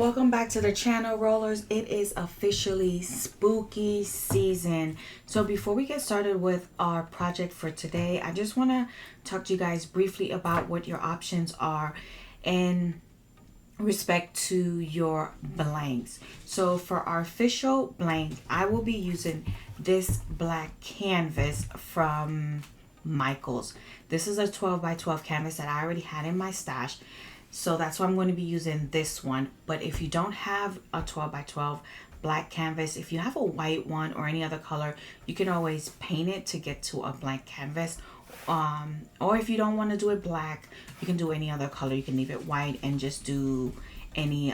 Welcome back to the channel, rollers. It is officially spooky season. So before we get started with our project for today, I just want to talk to you guys briefly about what your options are in respect to your blanks. So for our official blank, I will be using this black canvas from Michaels. This is a 12 by 12 canvas that I already had in my stash. So that's why I'm going to be using this one. But if you don't have a 12 by 12 black canvas, if you have a white one or any other color, you can always paint it to get to a blank canvas. Or if you don't want to do it black, you can do any other color. You can leave it white and just do any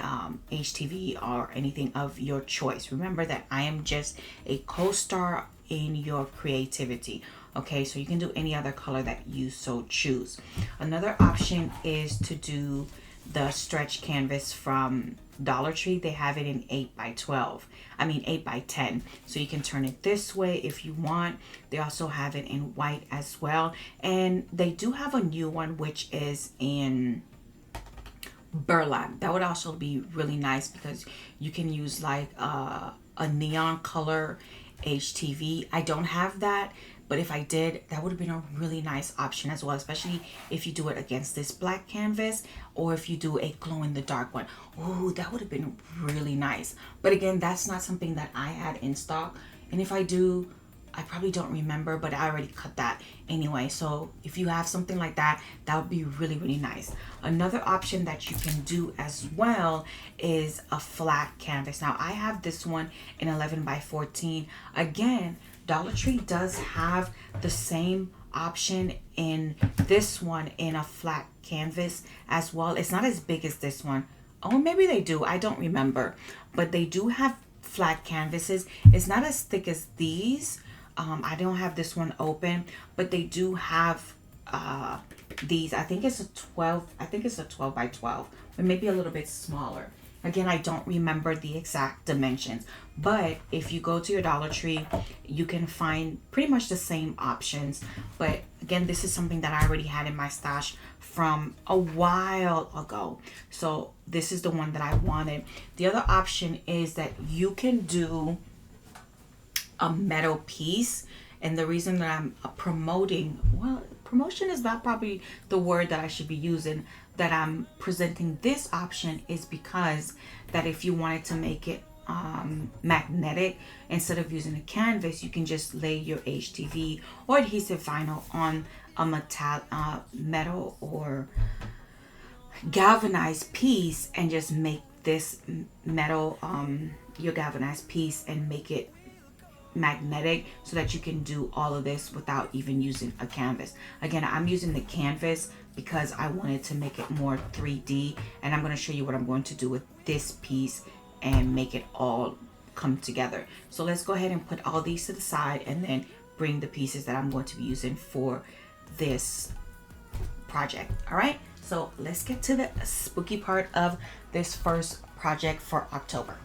HTV or anything of your choice. Remember that I am just a co-star in your creativity. Okay, so you can do any other color that you so choose. Another option is to do the stretch canvas from Dollar Tree. They have it in 8 by 12. I mean 8 by 10. So you can turn it this way if you want. They also have it in white as well. And they do have a new one which is in burlap. That would also be really nice because you can use like a neon color HTV. I don't have that, but if I did, that would have been a really nice option as well, especially if you do it against this black canvas or if you do a glow in the dark one. Oh, that would have been really nice. But again, that's not something that I had in stock. And if I do, I probably don't remember, but I already cut that anyway. So if you have something like that, that would be really, really nice. Another option that you can do as well is a flat canvas. Now I have this one in 11 by 14. Again, Dollar Tree does have the same option in this one in a flat canvas as well. It's not as big as this one. Oh, maybe they do. I don't remember. But they do have flat canvases. It's not as thick as these. I don't have this one open, but they do have these. I think it's a 12. I think it's a 12 by 12, but maybe a little bit smaller. Again, I don't remember the exact dimensions, but if you go to your Dollar Tree, you can find pretty much the same options. But again, this is something that I already had in my stash from a while ago. So this is the one that I wanted. The other option is that you can do a metal piece, and the reason that I'm promoting, well, promotion is not probably the word that I should be using, that I'm presenting this option is because that if you wanted to make it magnetic, instead of using a canvas, you can just lay your HTV or adhesive vinyl on a metal or galvanized piece and just make this metal your galvanized piece and make it magnetic, so that you can do all of this without even using a canvas. Again, I'm using the canvas because I wanted to make it more 3D, and I'm going to show you what I'm going to do with this piece and make it all come together. So let's go ahead and put all these to the side and then bring the pieces that I'm going to be using for this project. All right, so let's get to the spooky part of this first project for October.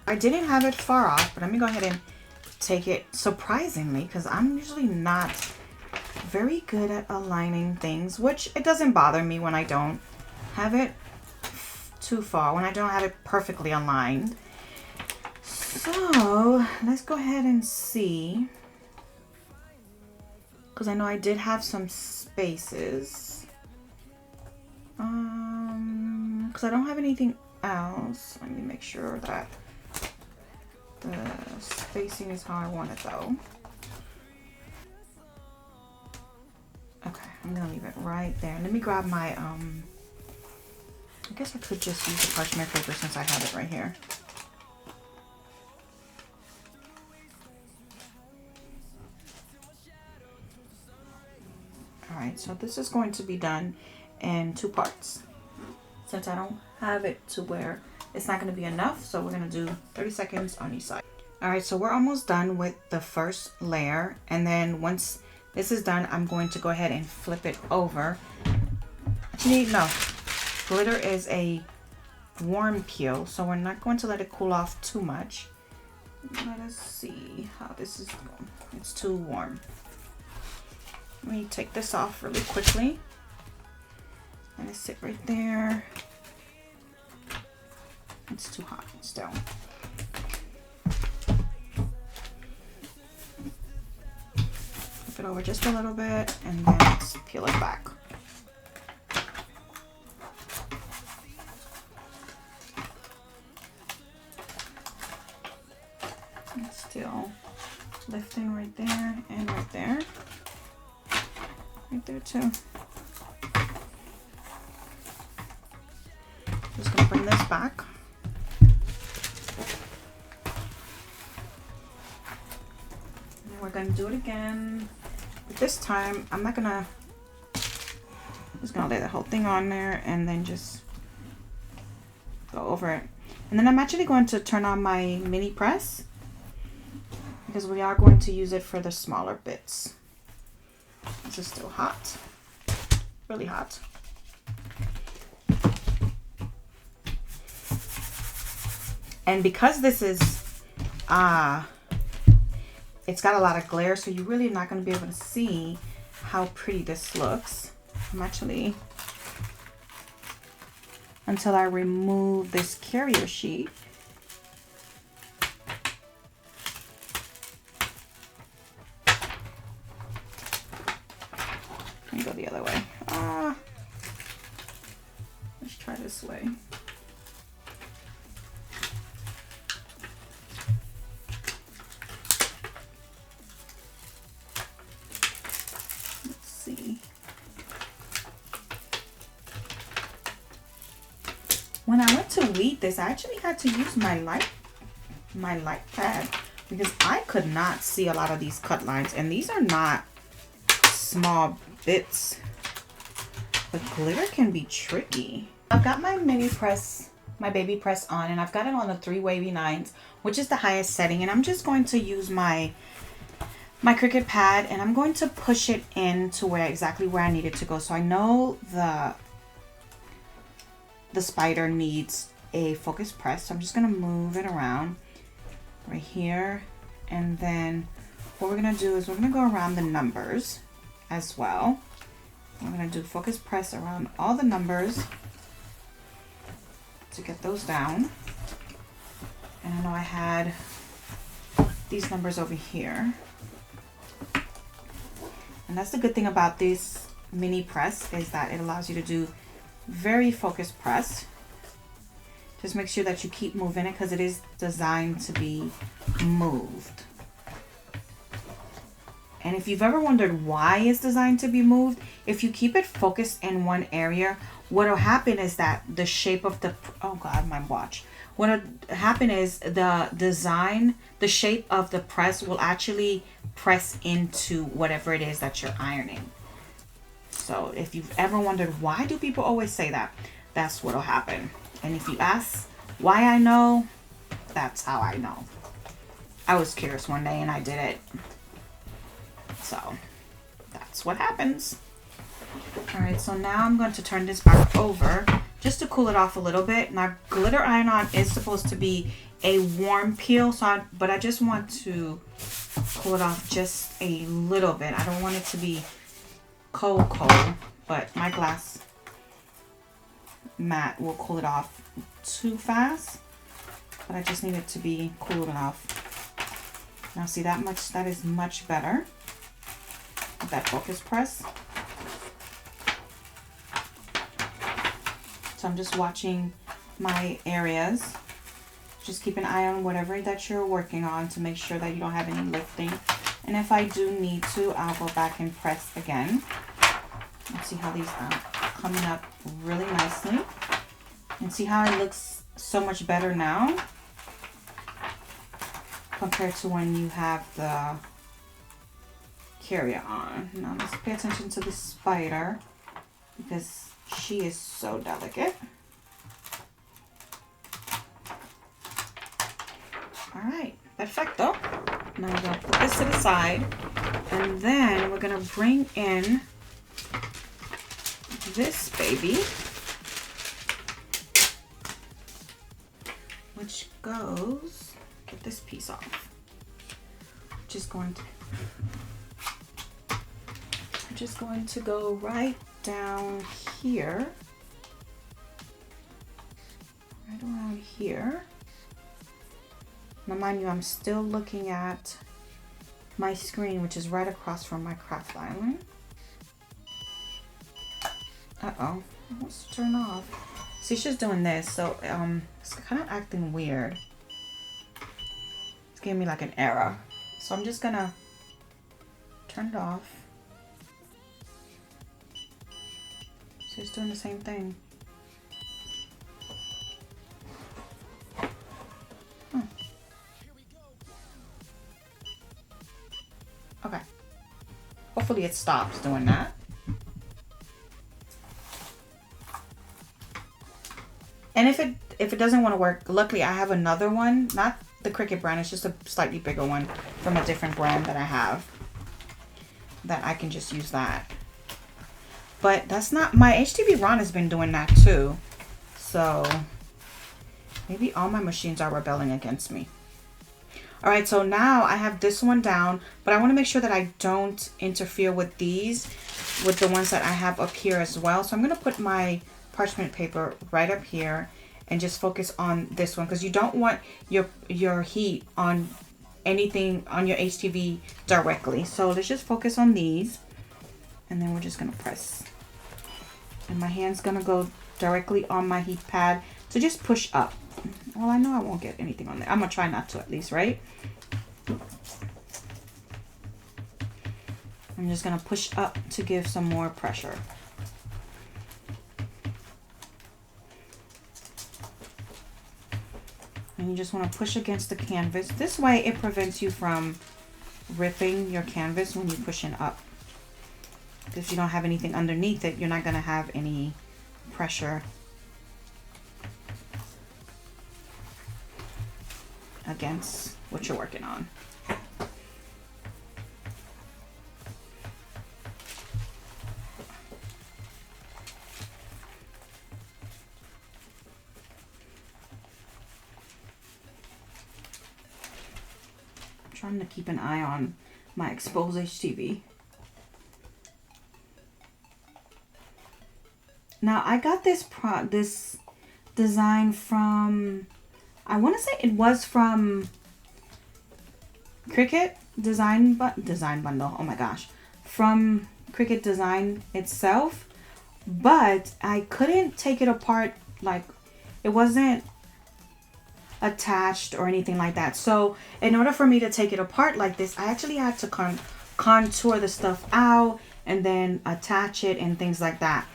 I didn't have it far off, but let me go ahead and take it, surprisingly, because I'm usually not very good at aligning things, which it doesn't bother me when I don't have it too far, when I don't have it perfectly aligned. So let's go ahead and see, because I know I did have some spaces, because I don't have anything else. Let me make sure that the spacing is how I want it though. Okay, I'm gonna leave it right there. Let me grab my I guess I could just use the parchment paper since I have it right here. Alright, so this is going to be done in 2 parts, since I don't have it to where it's not going to be enough. So we're going to do 30 seconds on each side. All right, so we're almost done with the first layer. And then once this is done, I'm going to go ahead and flip it over. Actually, no. Glitter is a warm peel, so we're not going to let it cool off too much. Let us see how this is going. It's too warm. Let me take this off really quickly. Let it sit right there. It's too hot still. Flip it over just a little bit and then let's peel it back. It's still lifting right there and right there. Right there too. Just gonna bring this back. And we're gonna do it again. But this time, I'm just gonna lay the whole thing on there and then just go over it. And then I'm actually going to turn on my mini press because we are going to use it for the smaller bits. This is still hot, really hot. And because this is, it's got a lot of glare, so you're really not going to be able to see how pretty this looks. I'm actually, until I remove this carrier sheet. Let me go the other way. Let's try this way. When I went to weed this, I actually had to use my light pad because I could not see a lot of these cut lines, and these are not small bits. But glitter can be tricky. I've got my mini press, my baby press on, and I've got it on the 3 wavy 9s, which is the highest setting, and I'm just going to use my Cricut pad, and I'm going to push it into exactly where I need it to go. So I know the spider needs a focus press, so I'm just gonna move it around right here, and then what we're gonna do is we're gonna go around the numbers as well. We're gonna do focus press around all the numbers to get those down. And I know I had these numbers over here, and that's the good thing about this mini press is that it allows you to do very focused press. Just make sure that you keep moving it because it is designed to be moved. And if you've ever wondered why it's designed to be moved, if you keep it focused in one area, what will happen is that the shape of the, oh God, my watch. What will happen is the shape of the press will actually press into whatever it is that you're ironing. So if you've ever wondered why do people always say that, that's what'll happen. And if you ask why I know, that's how I know. I was curious one day and I did it. So that's what happens. All right, so now I'm going to turn this back over just to cool it off a little bit. Now glitter iron-on is supposed to be a warm peel, but I just want to cool it off just a little bit. I don't want it to be cold, but my glass mat will cool it off too fast, but I just need it to be cool enough. Now see that is much better with that focus press. So I'm just watching my areas. Just keep an eye on whatever that you're working on to make sure that you don't have any lifting. And if I do need to, I'll go back and press again. Let's see how these are coming up really nicely. And see how it looks so much better now compared to when you have the carrier on. Now let's pay attention to the spider because she is so delicate. All right, perfecto. Now we're gonna put this to the side, and then we're gonna bring in this baby, which goes, get this piece off. Just going to go right down here, right around here. Now mind you, I'm still looking at my screen, which is right across from my craft island. Uh-oh, it wants to turn off. See, she's doing this, so it's kind of acting weird. It's giving me like an error. So I'm just gonna turn it off. So it's doing the same thing. Okay. Hopefully it stops doing that. And if it doesn't want to work, luckily I have another one, not the Cricut brand, it's just a slightly bigger one from a different brand that I have, that I can just use that. But that's not, my HTV Ron has been doing that too. So maybe all my machines are rebelling against me. All right, so now I have this one down, but I want to make sure that I don't interfere with these, with the ones that I have up here as well. So I'm going to put my parchment paper right up here and just focus on this one, because you don't want your heat on anything on your HTV directly. So let's just focus on these, and then we're just going to press. And my hand's going to go directly on my heat pad. So just push up. Well, I know I won't get anything on there. I'm going to try not to, at least, right? I'm just going to push up to give some more pressure. And you just want to push against the canvas. This way it prevents you from ripping your canvas when you're pushing up. If you don't have anything underneath it, you're not going to have any pressure against what you're working on. I'm trying to keep an eye on my exposed HTV. Now I got this design from, I want to say it was from Cricut Design Bundle. Oh my gosh. From Cricut Design itself. But I couldn't take it apart. Like, it wasn't attached or anything like that. So in order for me to take it apart like this, I actually had to contour the stuff out and then attach it and things like that.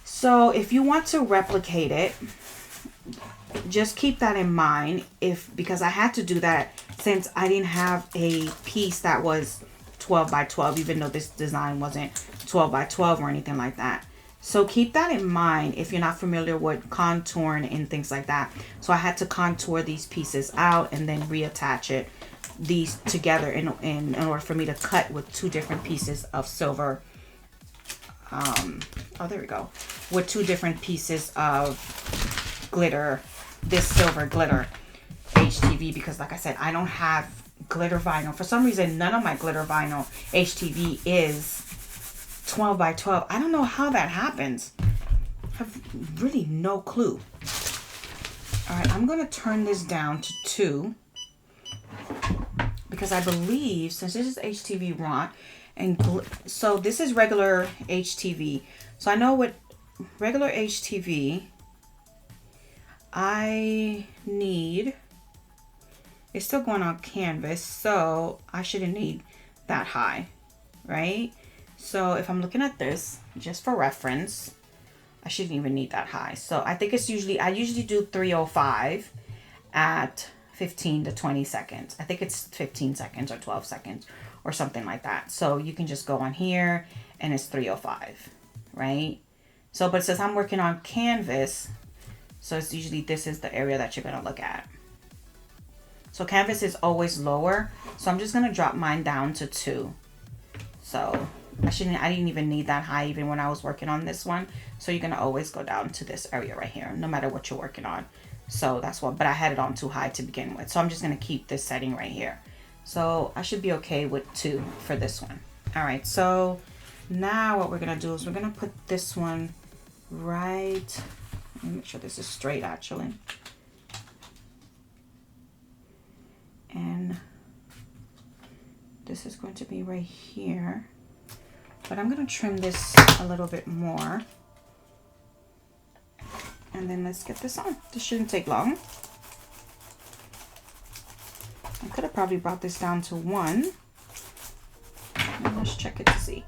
So if you want to replicate it, just keep that in mind, because I had to do that since I didn't have a piece that was 12 by 12, even though this design wasn't 12 by 12 or anything like that. So keep that in mind if you're not familiar with contouring and things like that. So I had to contour these pieces out and then reattach these together in order for me to cut with two different pieces of silver. Oh, there we go. With two different pieces of glitter, this silver glitter HTV, because like I said, I don't have glitter vinyl. For some reason, none of my glitter vinyl HTV is 12 by 12. I don't know how that happens. I have really no clue. All right, I'm going to turn this down to 2, because I believe, since this is HTV Raw, so this is regular HTV. So I know with regular HTV, I need, it's still going on canvas, so I shouldn't need that high, right? So if I'm looking at this, just for reference, I shouldn't even need that high. So I think it's I usually do 305 at 15 to 20 seconds. I think it's 15 seconds or 12 seconds or something like that. So you can just go on here and it's 305, right? So, but since I'm working on canvas, so it's usually, this is the area that you're going to look at. So canvas is always lower. So I'm just going to drop mine down to 2. So I didn't even need that high even when I was working on this one. So you're going to always go down to this area right here, no matter what you're working on. So that's what, but I had it on too high to begin with. So I'm just going to keep this setting right here. So I should be okay with 2 for this one. All right. So now what we're going to do is we're going to put this one right, let me make sure this is straight actually. And this is going to be right here. But I'm going to trim this a little bit more. And then let's get this on. This shouldn't take long. I could have probably brought this down to 1. And let's check it to see.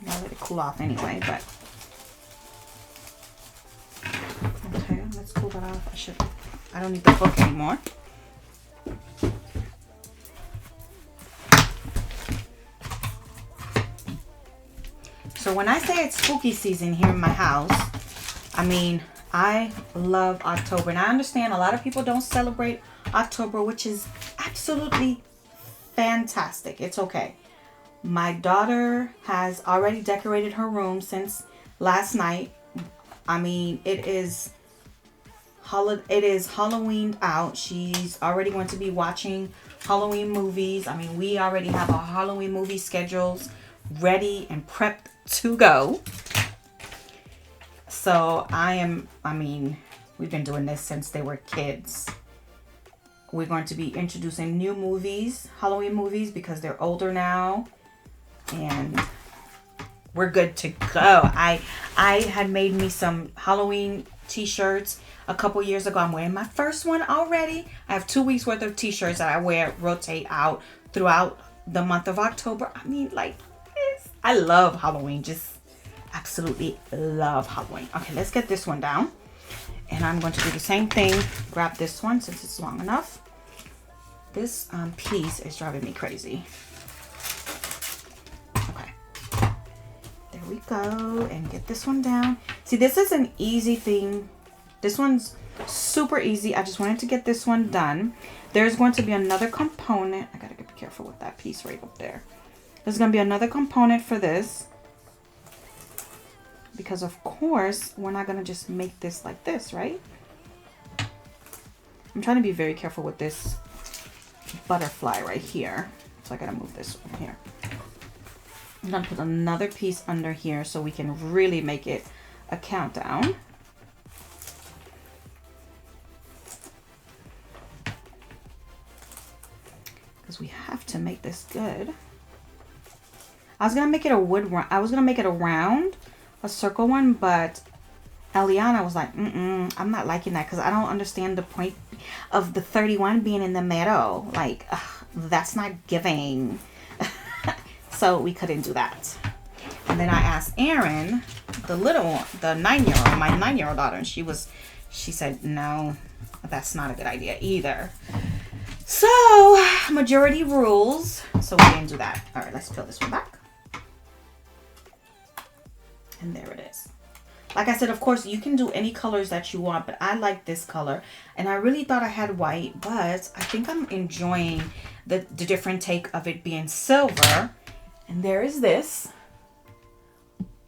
I'll let it cool off anyway, but okay, let's cool that off. I don't need the book anymore. So when I say it's spooky season here in my house, I mean, I love October. And I understand a lot of people don't celebrate October, which is absolutely fantastic. It's okay. My daughter has already decorated her room since last night. I mean, it is Halloween out. She's already going to be watching Halloween movies. I mean, we already have our Halloween movie schedules ready and prepped to go. So I mean, we've been doing this since they were kids. We're going to be introducing new movies, Halloween movies, because they're older now. And we're good to go. I had made me some Halloween t-shirts a couple years ago. I'm wearing my first one already. I have 2 weeks worth of t-shirts that I rotate out throughout the month of October. I mean, like, I love Halloween. Just absolutely love Halloween. Okay, let's get this one down. And I'm going to do the same thing. Grab this one since it's long enough. This piece is driving me crazy. Okay. There we go. And get this one down. See, this is an easy thing. This one's super easy. I just wanted to get this one done. There's going to be another component. I gotta be careful with that piece right up there. There's going to be another component for this. Because of course, we're not going to just make this like this, right? I'm trying to be very careful with this butterfly right here. So I got to move this one here. I'm going to put another piece under here so we can really make it a countdown. Because we have to make this good. I was going to make it a round, a circle one, but Eliana was like, I'm not liking that because I don't understand the point of the 31 being in the middle. Like, that's not giving. So we couldn't do that. And then I asked Erin, the little one, the 9-year-old, my 9-year-old daughter, and she said, no, that's not a good idea either. So, majority rules. So we didn't do that. All right, let's peel this one back. And there it is. Like I said, of course, you can do any colors that you want, but I like this color. And I really thought I had white, but I think I'm enjoying the different take of it being silver. And there is this.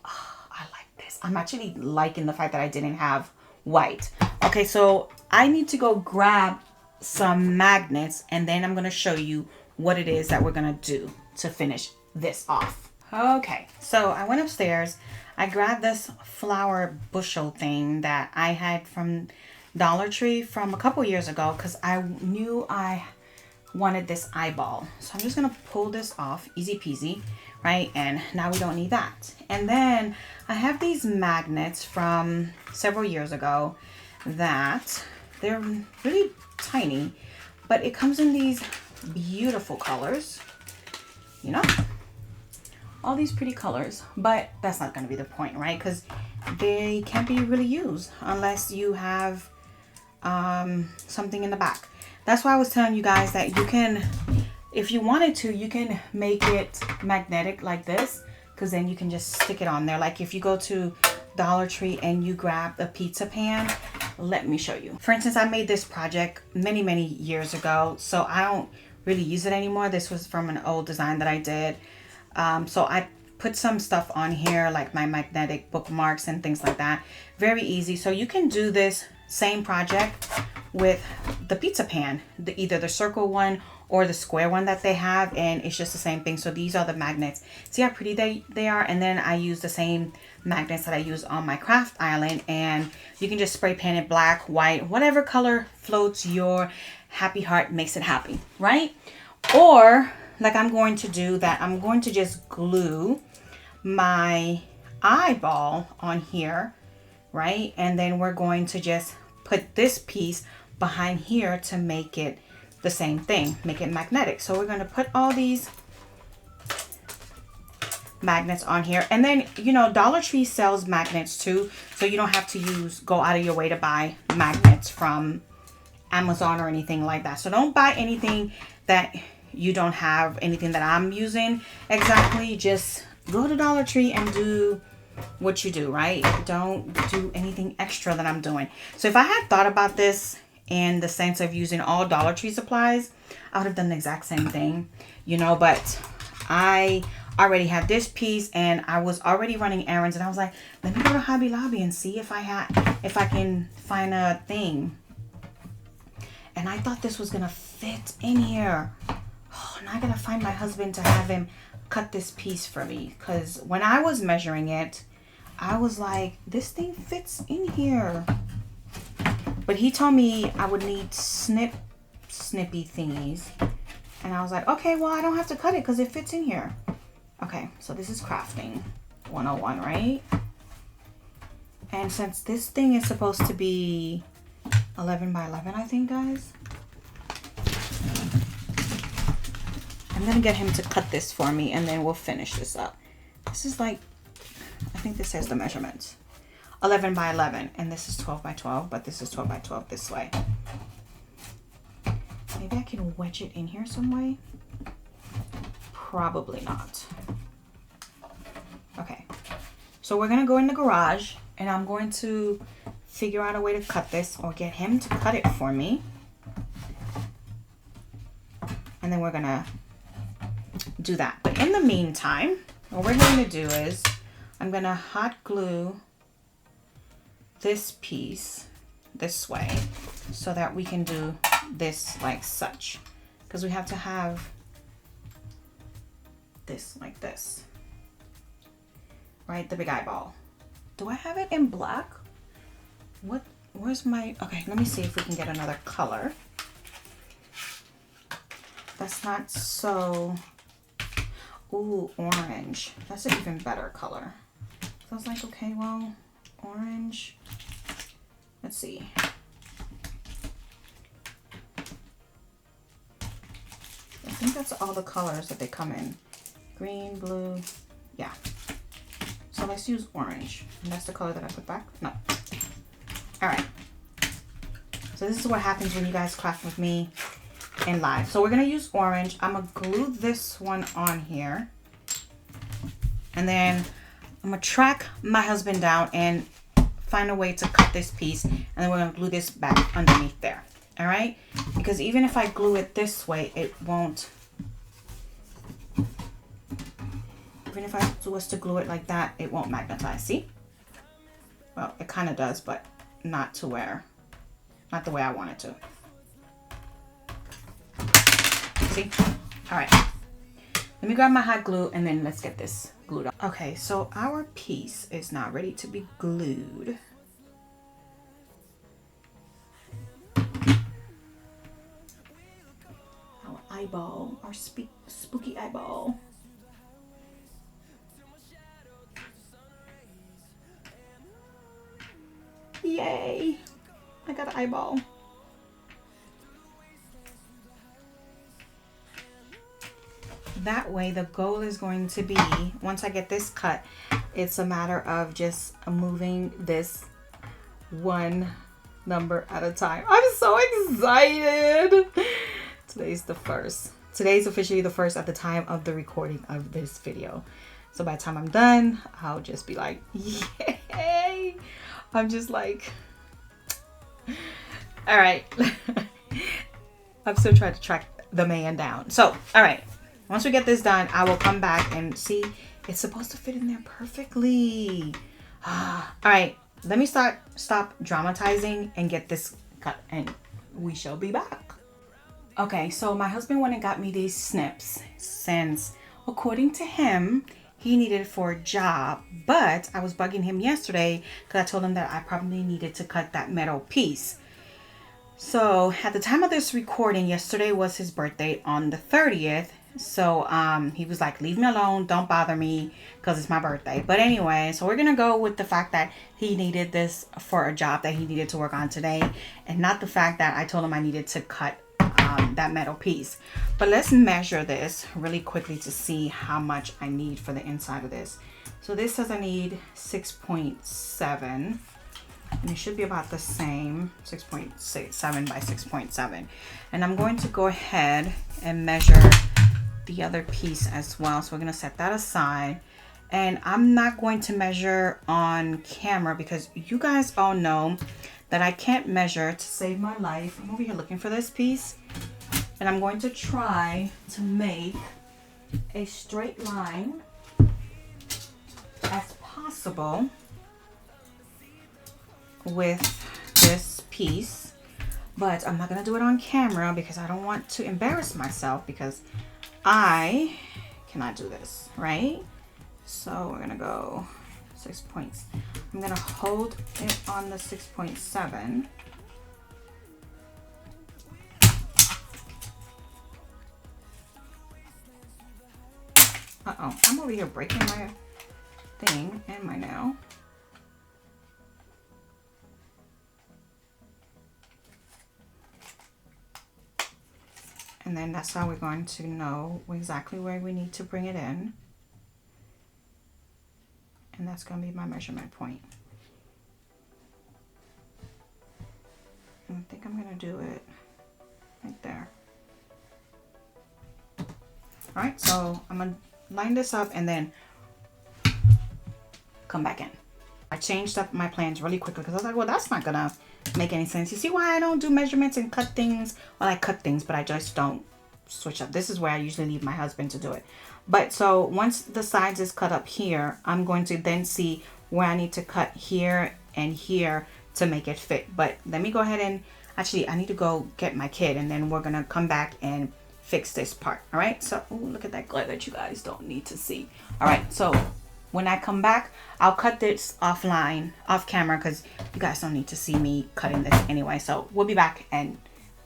Oh, I like this. I'm actually liking the fact that I didn't have white. Okay, so I need to go grab some magnets, and then I'm going to show you what it is that we're going to do to finish this off. Okay, so I went upstairs. I grabbed this flower bushel thing that I had from Dollar Tree from a couple years ago because I knew I wanted this eyeball. So I'm just going to pull this off, easy peasy, right? And now we don't need that. And then I have these magnets from several years ago that they're really tiny, but it comes in these beautiful colors, you know? All these pretty colors, but that's not going to be the point, right? Because they can't be really used unless you have something in the back. That's why I was telling you guys that you can, if you wanted to, you can make it magnetic like this, because then you can just stick it on there. Like if you go to Dollar Tree and you grab a pizza pan, let me show you. For instance, I made this project many years ago, so I don't really use it anymore. This was from an old design that I did. So I put some stuff on here, like my magnetic bookmarks and things like that. Very easy. So you can do this same project with the pizza pan, either the circle one or the square one that they have, and it's just the same thing. So these are the magnets. See how pretty they are? And then I use the same magnets that I use on my craft island, and you can just spray paint it black, white, whatever color floats your happy heart, makes it happy, right? Or like I'm going to do that, I'm going to just glue my eyeball on here, right? And then we're going to just put this piece behind here to make it the same thing, make it magnetic. So we're going to put all these magnets on here, and then, you know, Dollar Tree sells magnets too, so you don't have to go out of your way to buy magnets from Amazon or anything like that. So don't buy anything that you don't have, anything that I'm using exactly. Just go to Dollar Tree and do what you do, right? Don't do anything extra that I'm doing. So if I had thought about this in the sense of using all Dollar Tree supplies, I would have done the exact same thing, you know, but I already have this piece and I was already running errands, and I was like, let me go to Hobby Lobby and see if I can find a thing. And I thought this was gonna fit in here. Oh, now I gotta find my husband to have him cut this piece for me, because when I was measuring it, I was like, this thing fits in here. But he told me I would need snippy thingies, and I was like, okay, well, I don't have to cut it because it fits in here. Okay, so this is crafting 101, right? And since this thing is supposed to be 11 by 11, I think, guys, I'm gonna get him to cut this for me, and then we'll finish this up. This is like, I think this says the measurements, 11 by 11, and this is 12 by 12, but this is 12 by 12 this way. Maybe I can wedge it in here some way. Probably not. Okay, so we're gonna go in the garage, and I'm going to figure out a way to cut this, or get him to cut it for me. And then we're gonna do that. But in the meantime, what we're going to do is I'm gonna hot glue this piece this way so that we can do this like such, because we have to have this like this, right? The big eyeball. Do I have it in black? Where's my, okay, let me see if we can get another color that's not so, ooh, orange. That's an even better color. So I was like, okay, well, orange, let's see. I think that's all the colors that they come in. Green, blue, yeah. So let's use orange. And that's the color that I put back? No. All right. So this is what happens when you guys craft with me in live. So we're gonna use orange. I'm gonna glue this one on here. And then I'm gonna track my husband down and find a way to cut this piece. And then we're gonna glue this back underneath there. All right? Because even if I glue it this way, it won't. Even if I was to glue it like that, it won't magnetize. See? Well, it kind of does, but not to where, not the way I want it to. See? All right. Let me grab my hot glue and then let's get this glued up. Okay, so our piece is now ready to be glued. Our eyeball, our spooky eyeball. Yay! I got an eyeball. That way the goal is going to be, once I get this cut, it's a matter of just moving this one number at a time. I'm so excited! Today's the 1st. Today's officially the 1st at the time of the recording of this video. So by the time I'm done, I'll just be like, yay! I'm just like, all right. I'm still trying to track the man down. So, all right. Once we get this done, I will come back and see. It's supposed to fit in there perfectly. All right. Let me stop dramatizing and get this cut and we shall be back. Okay, so my husband went and got me these snips since, according to him, he needed it for a job. But I was bugging him yesterday because I told him that I probably needed to cut that metal piece. So at the time of this recording, yesterday was his birthday on the 30th. So he was like, leave me alone, don't bother me because it's my birthday. But anyway, so we're gonna go with the fact that he needed this for a job that he needed to work on today, and not the fact that I told him I needed to cut that metal piece. But let's measure this really quickly to see how much I need for the inside of this. So this says I need 6.7, and it should be about the same, 6.7 by 6.7. And I'm going to go ahead and measure the other piece as well. So we're going to set that aside, and I'm not going to measure on camera because you guys all know that I can't measure to save my life. I'm over here looking for this piece, and I'm going to try to make a straight line as possible with this piece, but I'm not going to do it on camera because I don't want to embarrass myself, because I cannot do this, right? So we're gonna go 6 points. I'm gonna hold it on the 6.7. Uh-oh, I'm over here breaking my thing and my nail. And then that's how we're going to know exactly where we need to bring it in. And that's going to be my measurement point. And I think I'm going to do it right there. All right, so I'm going to line this up and then come back in. I changed up my plans really quickly because I was like, well, that's not going to make any sense. You see why I don't do measurements and cut things? Well, I cut things, but I just don't switch up. This is where I usually leave my husband to do it. But so once the sides is cut up here, I'm going to then see where I need to cut here and here to make it fit. But let me go ahead and actually I need to go get my kid, and then we're gonna come back and fix this part. All right, so ooh, look at that glare that you guys don't need to see. All right, so when I come back, I'll cut this offline, off camera, because you guys don't need to see me cutting this anyway. So we'll be back, and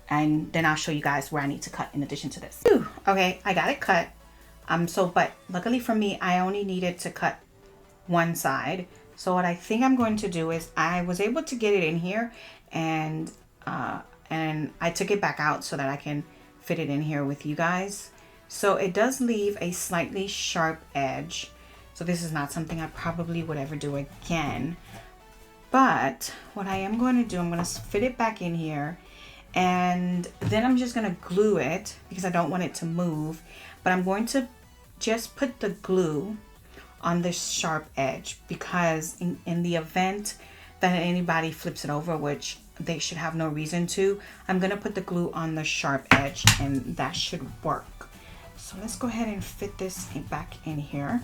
then I'll show you guys where I need to cut in addition to this. Whew, okay, I got it cut. But luckily for me, I only needed to cut one side. So what I think I'm going to do is I was able to get it in here, and I took it back out so that I can fit it in here with you guys. So it does leave a slightly sharp edge. So this is not something I probably would ever do again. But what I am going to do, I'm going to fit it back in here, and then I'm just going to glue it because I don't want it to move. But I'm going to just put the glue on this sharp edge, because in the event that anybody flips it over, which they should have no reason to, I'm going to put the glue on the sharp edge, and that should work. So let's go ahead and fit this back in here.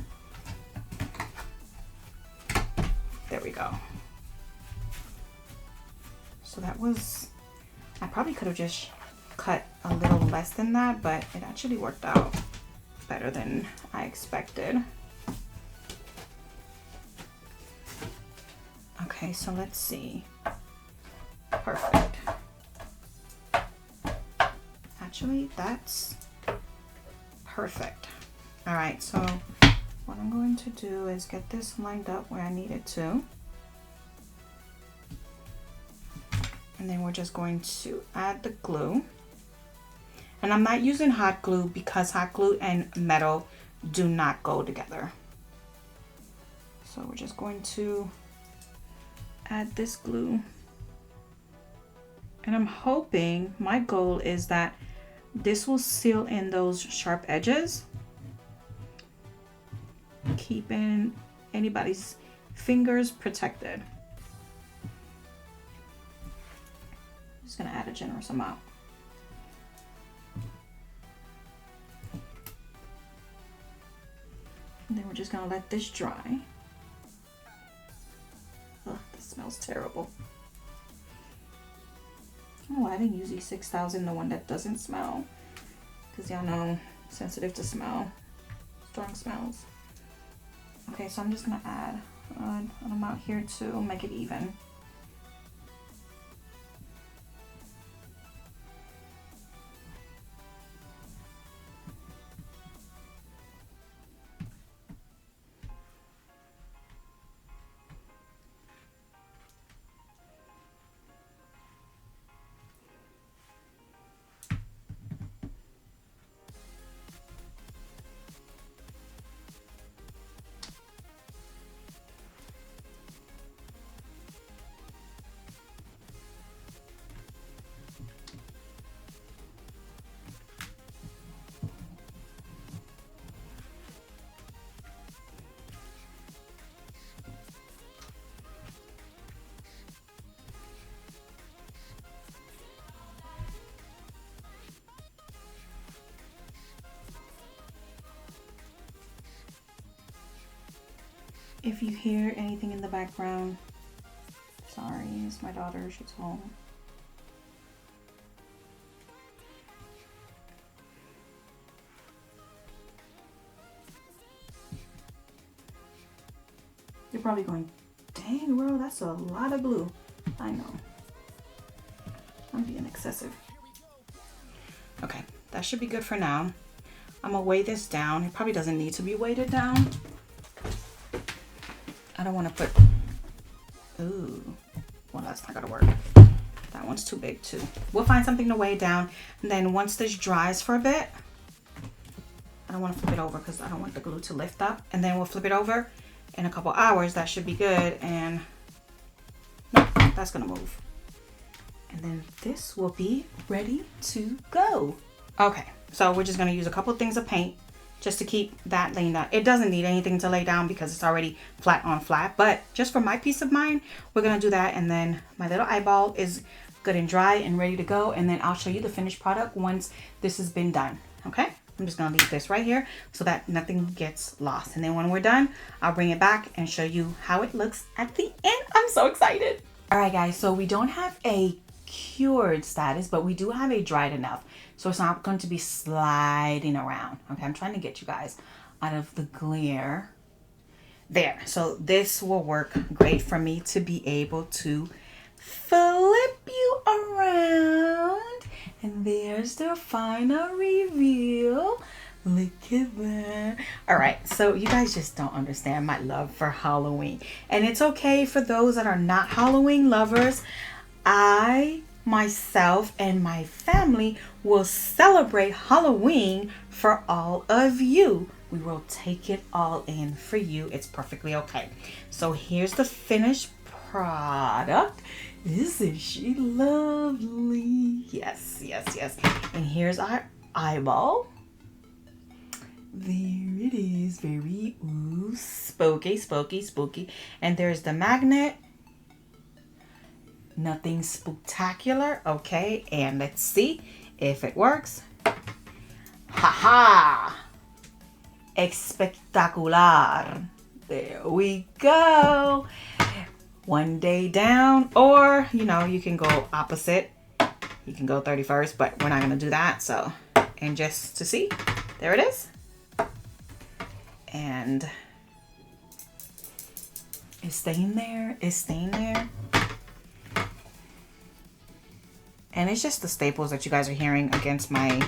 There we go. So that was, I probably could have just cut a little less than that, but it actually worked out better than I expected. Okay, so let's see. Perfect. Actually, that's perfect. All right, so what I'm going to do is get this lined up where I need it to. And then we're just going to add the glue. And I'm not using hot glue because hot glue and metal do not go together. So we're just going to add this glue. And I'm hoping, my goal is that this will seal in those sharp edges, keeping anybody's fingers protected. I'm just gonna add a generous amount. And then we're just gonna let this dry. Ugh, this smells terrible. Oh, I didn't use E6000, the one that doesn't smell. Because y'all know, sensitive to smell. Strong smells. Okay, so I'm just going to add an amount here to make it even. If you hear anything in the background, sorry, it's my daughter, she's home. You're probably going, dang, bro, that's a lot of glue. I know. I'm being excessive. Okay, that should be good for now. I'm gonna weigh this down. It probably doesn't need to be weighted down. I don't want to put, ooh, well, that's not gonna work. That one's too big too. We'll find something to weigh down. And then once this dries for a bit, I don't want to flip it over because I don't want the glue to lift up. And then we'll flip it over in a couple hours. That should be good. And no, that's gonna move. And then this will be ready to go. Okay, so we're just gonna use a couple things of paint just to keep that laying down. It doesn't need anything to lay down because it's already flat on flat, but just for my peace of mind, we're gonna do that. And then my little eyeball is good and dry and ready to go. And then I'll show you the finished product once this has been done, okay? I'm just gonna leave this right here so that nothing gets lost. And then when we're done, I'll bring it back and show you how it looks at the end. I'm so excited. All right, guys, so we don't have a cured status, but we do have a dried enough. So it's not going to be sliding around. Okay, I'm trying to get you guys out of the glare. There, so this will work great for me to be able to flip you around. And there's the final reveal. Look at that. All right, so you guys just don't understand my love for Halloween. And it's okay for those that are not Halloween lovers. I myself and my family will celebrate Halloween for all of you. We will take it all in for you. It's perfectly okay. So here's the finished product. Isn't she lovely? Yes, yes, yes. And here's our eyeball. There it is. Very ooh, spooky, spooky, spooky. And there's the magnet. Nothing spectacular. Okay, and let's see if it works. Haha! Espectacular. There we go. One day down, or you know, you can go opposite. You can go 31st, but we're not gonna do that. So, and just to see, there it is. And it's staying there. It's staying there. And it's just the staples that you guys are hearing against my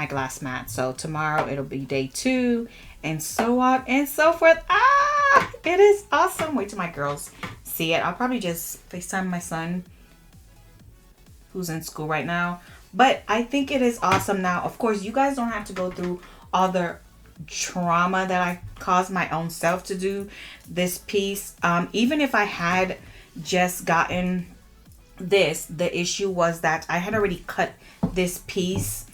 glass mat. So tomorrow it'll be day 2 and so on and so forth. Ah, it is awesome. Wait till my girls see it. I'll probably just FaceTime my son who's in school right now. But I think it is awesome. Now, of course, you guys don't have to go through all the trauma that I caused my own self to do this piece. Even if I had just gotten this, the issue was that I had already cut this piece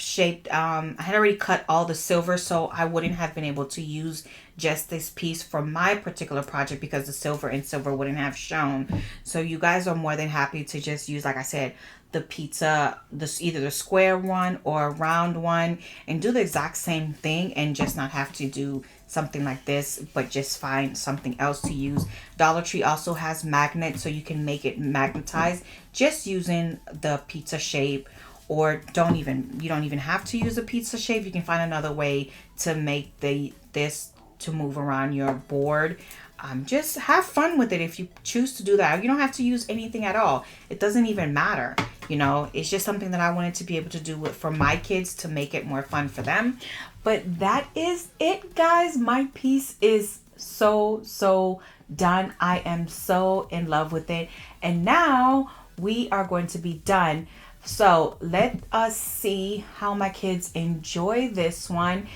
shaped, I had already cut all the silver, so I wouldn't have been able to use just this piece for my particular project because the silver and silver wouldn't have shown. So you guys are more than happy to just use, like I said, the pizza, either the square one or a round one, and do the exact same thing and just not have to do something like this, but just find something else to use. Dollar Tree also has magnets, so you can make it magnetized just using the pizza shape, or you don't even have to use a pizza shape. You can find another way to make this to move around your board. Just have fun with it if you choose to do that. You don't have to use anything at all. It doesn't even matter. You know, it's just something that I wanted to be able to do for my kids to make it more fun for them. But that is it, guys. My piece is so done. I am so in love with it. And now we are going to be done. So let us see how my kids enjoy this one.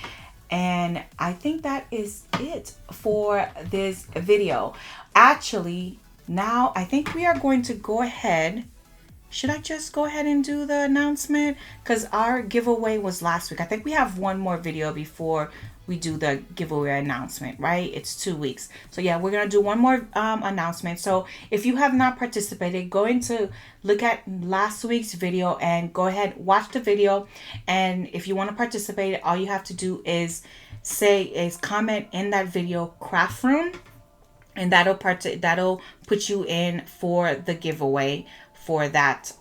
And I think that is it for this video. Actually, now I think we are going to go ahead. Should I just go ahead and do the announcement? Because our giveaway was last week. I think we have one more video before we do the giveaway announcement, right? It's 2 weeks. So yeah, we're going to do one more announcement. So if you have not participated, going to look at last week's video and go ahead, watch the video. And if you want to participate, all you have to do is comment in that video craft room, and that'll put you in for the giveaway for that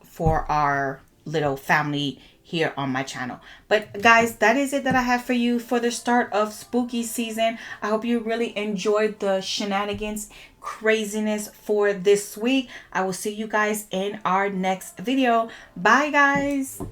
for our little family here on my channel. But guys, that is it that I have for you for the start of spooky season. I hope you really enjoyed the shenanigans, craziness for this week. I will see you guys in our next video. Bye guys.